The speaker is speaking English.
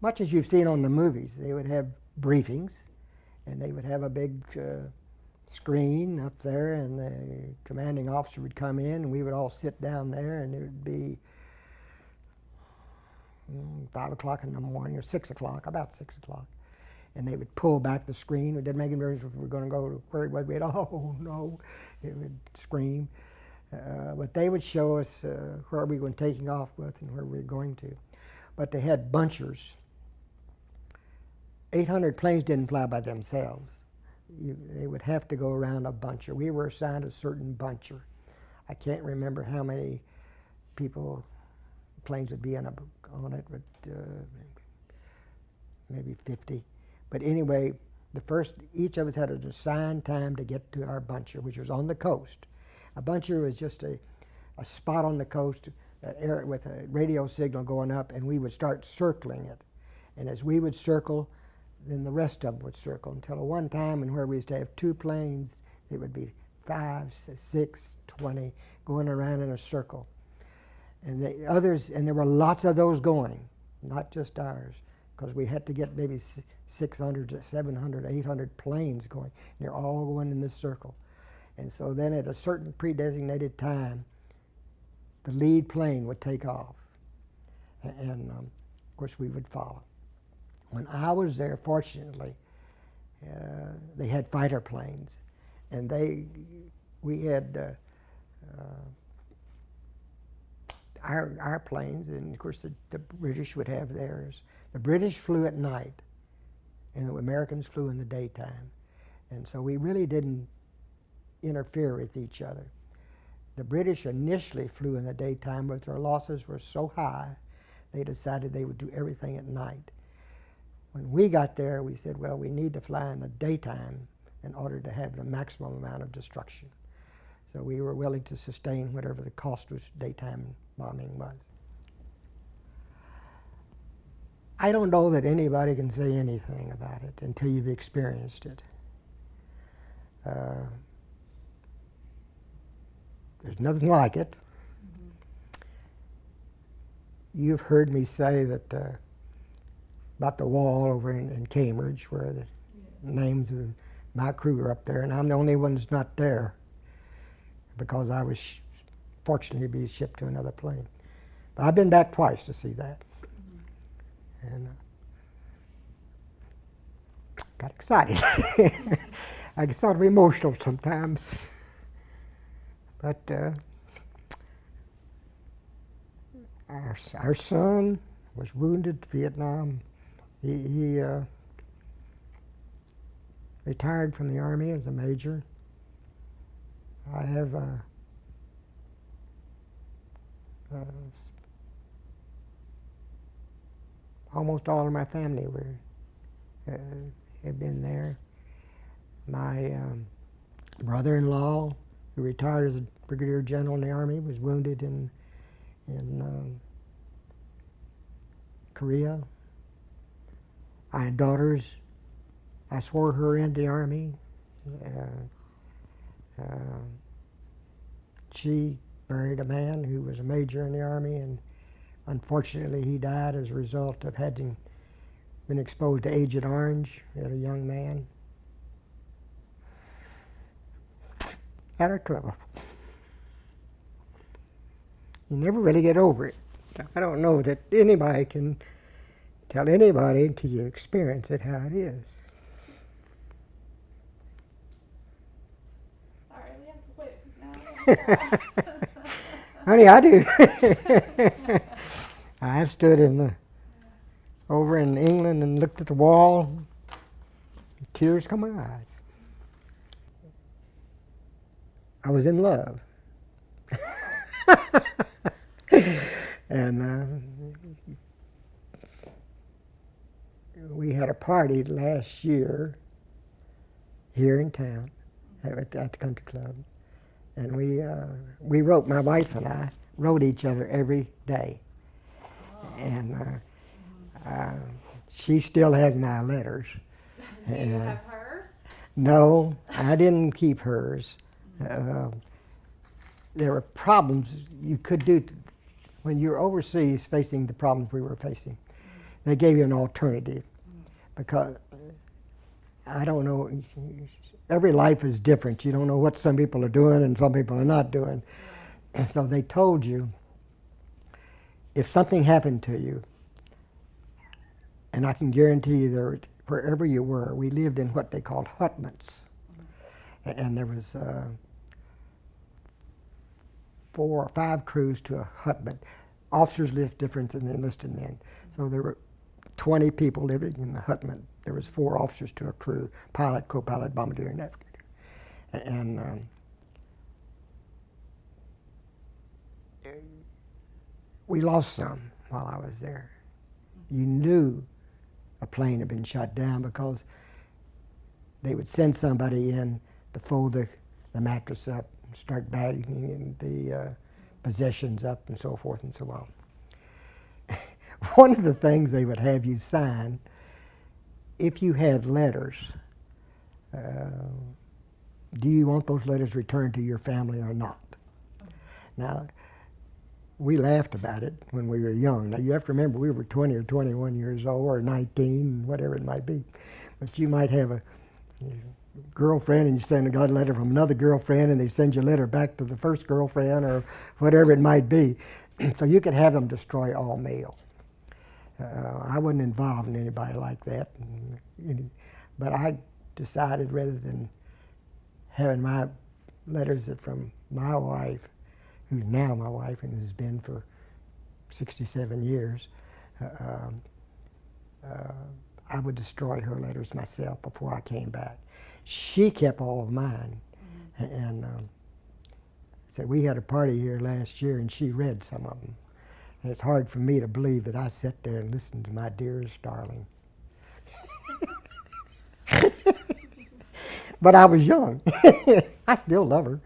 much as you've seen on the movies. They would have briefings, and they would have a big screen up there, and the commanding officer would come in, and we would all sit down there, and it would be 5 o'clock in the morning, or 6 o'clock, about 6 o'clock. And they would pull back the screen. It didn't make any difference if we were going to go to where it was. We'd, oh no, it would scream. But they would show us where we were taking off with and where we were going to. But they had bunchers. 800 planes didn't fly by themselves. They would have to go around a buncher. We were assigned a certain buncher. I can't remember how many people, planes would be on it, but maybe 50. But anyway, each of us had an assigned time to get to our buncher, which was on the coast. A buncher was just a spot on the coast with a radio signal going up, and we would start circling it. And as we would circle, then the rest of them would circle until at one time and where we used to have 2 planes, it would be 5, 6, 20 going around in a circle. And the others, and there were lots of those going, not just ours, because we had to get maybe 600, 700, 800 planes going. And they're all going in this circle. And so then at a certain pre-designated time, the lead plane would take off. And of course we would follow. When I was there, fortunately, they had fighter planes. And we had our planes, and of course the British would have theirs. The British flew at night, and the Americans flew in the daytime. And so we really didn't interfere with each other. The British initially flew in the daytime, but their losses were so high, they decided they would do everything at night. When we got there, we said, well, we need to fly in the daytime in order to have the maximum amount of destruction. So we were willing to sustain whatever the cost of daytime bombing was. I don't know that anybody can say anything about it until you've experienced it. There's nothing like it. You've heard me say that about the wall over in Cambridge, where the names of my crew are up there, and I'm the only one that's not there because I was fortunately be shipped to another plane. But I've been back twice to see that, and got excited. I get sort of emotional sometimes, but our son was wounded in Vietnam. He retired from the Army as a major. I have almost all of my family have been there. My brother-in-law, who retired as a brigadier general in the Army, was wounded in Korea. I had daughters. I swore her into the Army. She married a man who was a major in the Army, and unfortunately he died as a result of having been exposed to Agent Orange as a young man. Had our trouble. You never really get over it. I don't know that anybody can tell anybody until you experience it how it is. Sorry, we have to quit because now. Honey, I do. I've stood over in England and looked at the wall. Tears come my eyes. I was in love. And we had a party last year here in town at the country club. And we wrote, my wife and I wrote each other every day. And she still has my letters. Do you have hers? No, I didn't keep hers. There were problems you could do when you're overseas facing the problems we were facing. they gave you an alternative, because I don't know, every life is different. You don't know what some people are doing and some people are not doing. And so they told you, if something happened to you, and I can guarantee you that wherever you were, we lived in what they called hutments. And there was 4 or 5 crews to a hutment. Officers lived different than the enlisted men. So there were 20 people living in the hutment. There was 4 officers to a crew: pilot, co-pilot, bombardier, and navigator. And we lost some while I was there. You knew a plane had been shot down because they would send somebody in to fold the mattress up, start bagging the possessions up, and so forth and so on. One of the things they would have you sign, if you had letters, do you want those letters returned to your family or not? Now, we laughed about it when we were young. Now, you have to remember, we were 20 or 21 years old, or 19, whatever it might be. But you might have a girlfriend, and you send a letter from another girlfriend, and they send you a letter back to the first girlfriend, or whatever it might be. So you could have them destroy all mail. I wasn't involved in anybody like that. But I decided, rather than having my letters from my wife, who's now my wife and has been for 67 years, I would destroy her letters myself before I came back. She kept all of mine. And said, we had a party here last year, and she read some of them. And it's hard for me to believe that I sat there and listened to my dearest darling. But I was young. I still love her.